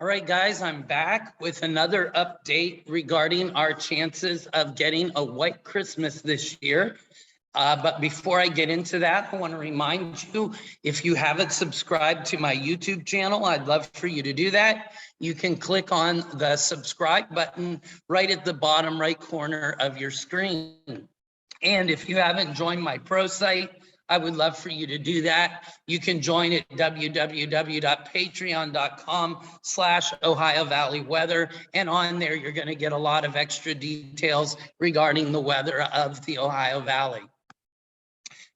All right, guys, I'm back with another update regarding our chances of getting a white Christmas this year. But before I get into that, I want to remind you, if you haven't subscribed to my YouTube channel, I'd love for you to do that. You can click on the subscribe button right at the bottom right corner of your screen. And if you haven't joined my pro site, I would love for you to do that. You can join at www.patreon.com/Ohio Valley Weather. And on there, you're going to get a lot of extra details regarding the weather of the Ohio Valley.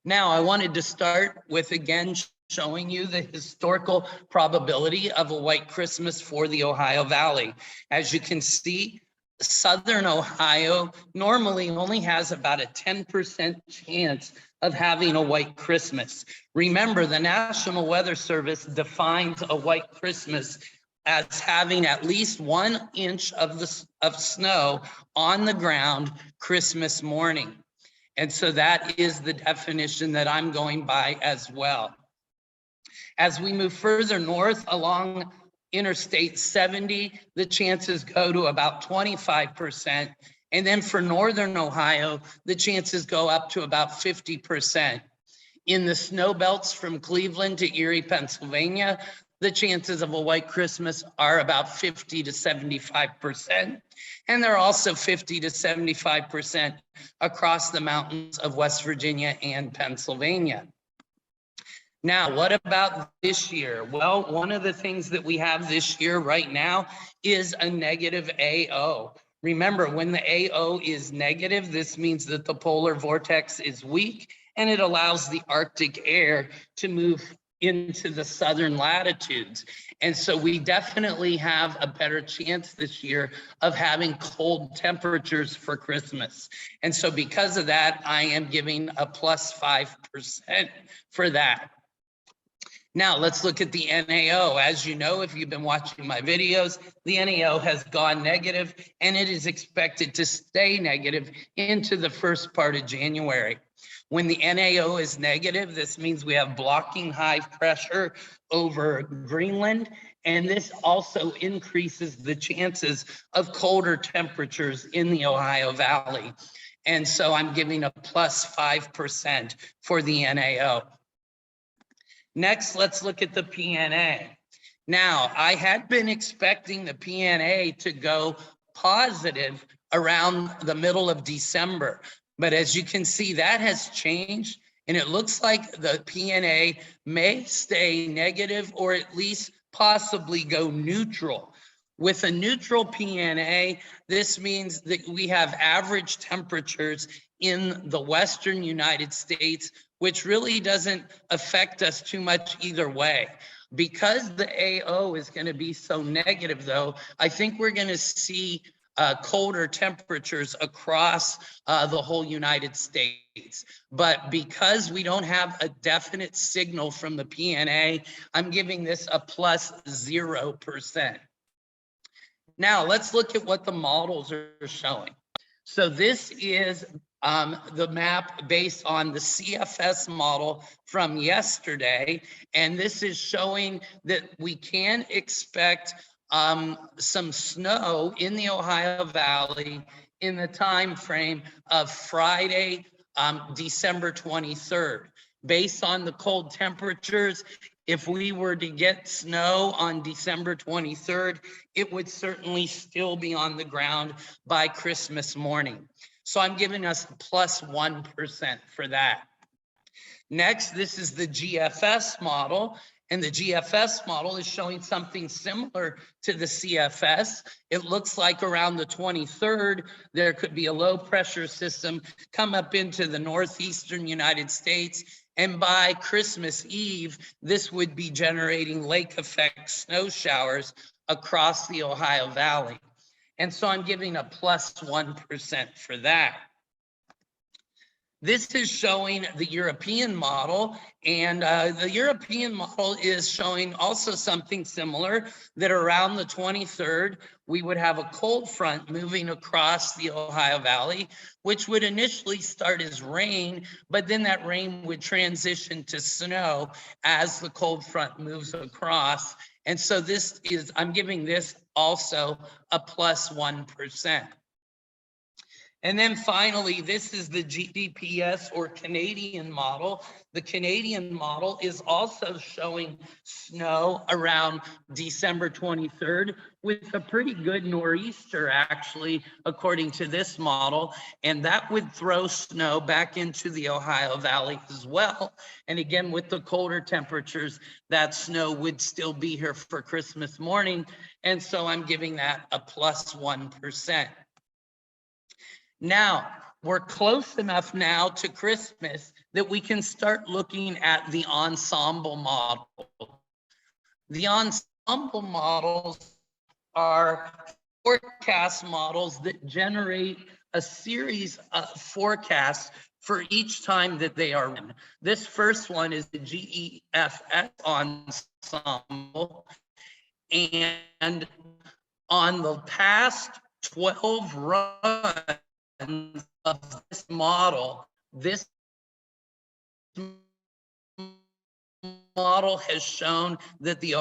Now, I wanted to start with, again, showing you the historical probability of a white Christmas for the Ohio Valley. As you can see, Southern Ohio normally only has about a 10% chance of having a white Christmas. Remember, the National Weather Service defines a white Christmas as having at least 1 inch of snow on the ground Christmas morning. And so that is the definition that I'm going by as well. As we move further north along Interstate 70, the chances go to about 25%. And then for Northern Ohio, the chances go up to about 50%. In the snow belts from Cleveland to Erie, Pennsylvania, the chances of a white Christmas are about 50 to 75%. And they're also 50 to 75% across the mountains of West Virginia and Pennsylvania. Now, what about this year? Well, one of the things that we have this year right now is a negative AO. Remember, when the AO is negative, this means that the polar vortex is weak and it allows the Arctic air to move into the southern latitudes. And so we definitely have a better chance this year of having cold temperatures for Christmas. And so because of that, I am giving a plus 5% for that. Now, let's look at the NAO. As you know, if you've been watching my videos, the NAO has gone negative and it is expected to stay negative into the first part of January. When the NAO is negative, this means we have blocking high pressure over Greenland, and this also increases the chances of colder temperatures in the Ohio Valley. And so I'm giving a plus 5% for the NAO. Next, let's look at the PNA. Now, I had been expecting the PNA to go positive around the middle of December, but as you can see, that has changed, and it looks like the PNA may stay negative or at least possibly go neutral. With a neutral PNA, this means that we have average temperatures in the western United States, which really doesn't affect us too much either way. Because the AO is going to be so negative, though, I think we're going to see colder temperatures across the whole United States. But because we don't have a definite signal from the PNA, I'm giving this a plus 0%. Now, let's look at what the models are showing. So this is the map based on the CFS model from yesterday. And this is showing that we can expect some snow in the Ohio Valley in the time frame of Friday, December 23rd. Based on the cold temperatures, if we were to get snow on December 23rd, it would certainly still be on the ground by Christmas morning. So I'm giving us plus 1% for that. Next, this is the GFS model. And the GFS model is showing something similar to the CFS. It looks like around the 23rd, there could be a low pressure system come up into the northeastern United States. And by Christmas Eve, this would be generating lake effect snow showers across the Ohio Valley. And so I'm giving a plus 1% for that. This is showing the European model, and the European model is showing also something similar, that around the 23rd, we would have a cold front moving across the Ohio Valley, which would initially start as rain, but then that rain would transition to snow as the cold front moves across. And so this is, I'm giving this also a plus 1%. And then finally, this is the GDPS or Canadian model. The Canadian model is also showing snow around December 23rd with a pretty good nor'easter, actually, according to this model. And that would throw snow back into the Ohio Valley as well. And again, with the colder temperatures, that snow would still be here for Christmas morning. And so I'm giving that a plus 1%. Now, we're close enough now to Christmas that we can start looking at the ensemble model. The ensemble models are forecast models that generate a series of forecasts for each time that they are run. This first one is the GEFS ensemble. And on the past 12 runs of this model, this model has shown that the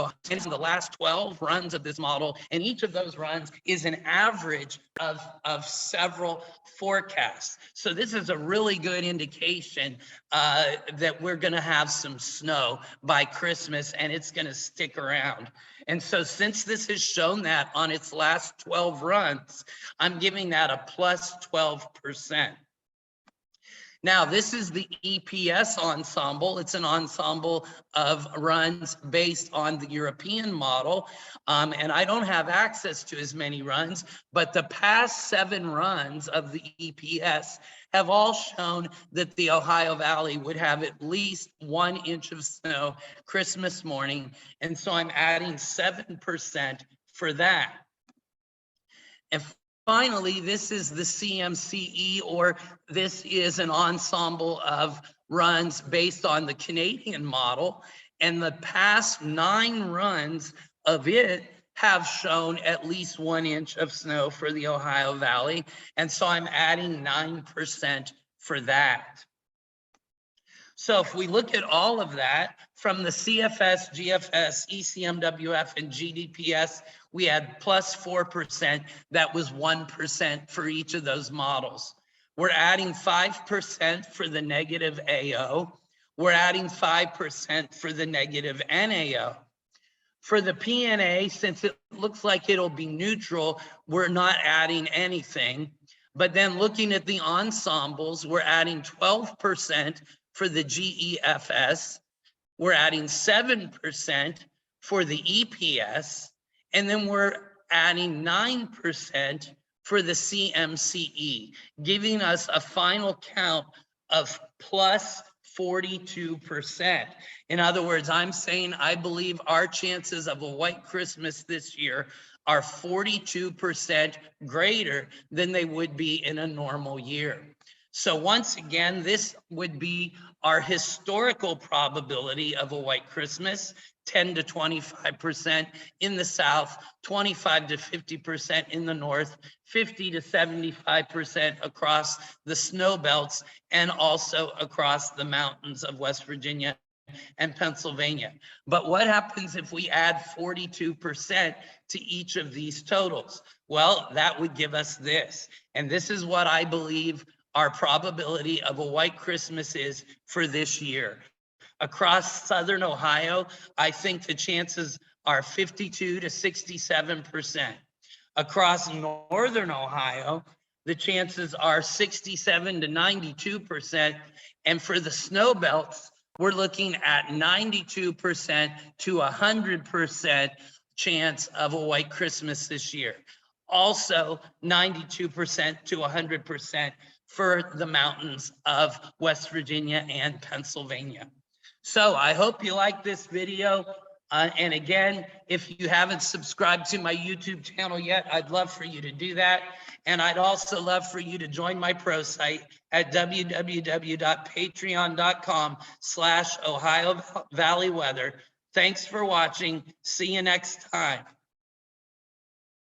last 12 runs of this model, and each of those runs is an average of several forecasts. So this is a really good indication that we're going to have some snow by Christmas, and it's going to stick around. And so since this has shown that on its last 12 runs, I'm giving that a plus 12%. Now, this is the EPS ensemble. It's an ensemble of runs based on the European model. And I don't have access to as many runs, but the past 7 runs of the EPS have all shown that the Ohio Valley would have at least 1 inch of snow Christmas morning. And so I'm adding 7% for that. And finally, this is the CMCE, or this is an ensemble of runs based on the Canadian model. And the past 9 runs of it have shown at least 1 inch of snow for the Ohio Valley. And so I'm adding 9% for that. So if we look at all of that, from the CFS, GFS, ECMWF, and GDPS, we had plus 4%. That was 1% for each of those models. We're adding 5% for the negative AO. We're adding 5% for the negative NAO. For the PNA, since it looks like it'll be neutral, we're not adding anything. But then looking at the ensembles, we're adding 12% for the GEFS, we're adding 7% for the EPS, and then we're adding 9% for the CMCE, giving us a final count of plus 42%. In other words, I'm saying I believe our chances of a white Christmas this year are 42% greater than they would be in a normal year. So once again, this would be our historical probability of a white Christmas, 10 to 25% in the South, 25 to 50% in the North, 50 to 75% across the snow belts, and also across the mountains of West Virginia and Pennsylvania. But what happens if we add 42% to each of these totals? Well, that would give us this. And this is what I believe our probability of a white Christmas is for this year. Across Southern Ohio, I think the chances are 52 to 67%. Across Northern Ohio, the chances are 67 to 92%. And for the snow belts, we're looking at 92% to 100% chance of a white Christmas this year. Also 92% to 100% for the mountains of West Virginia and Pennsylvania. So I hope you like this video. And again, if you haven't subscribed to my YouTube channel yet, I'd love for you to do that. And I'd also love for you to join my pro site at www.patreon.com/Ohio Valley Weather. Thanks for watching. See you next time.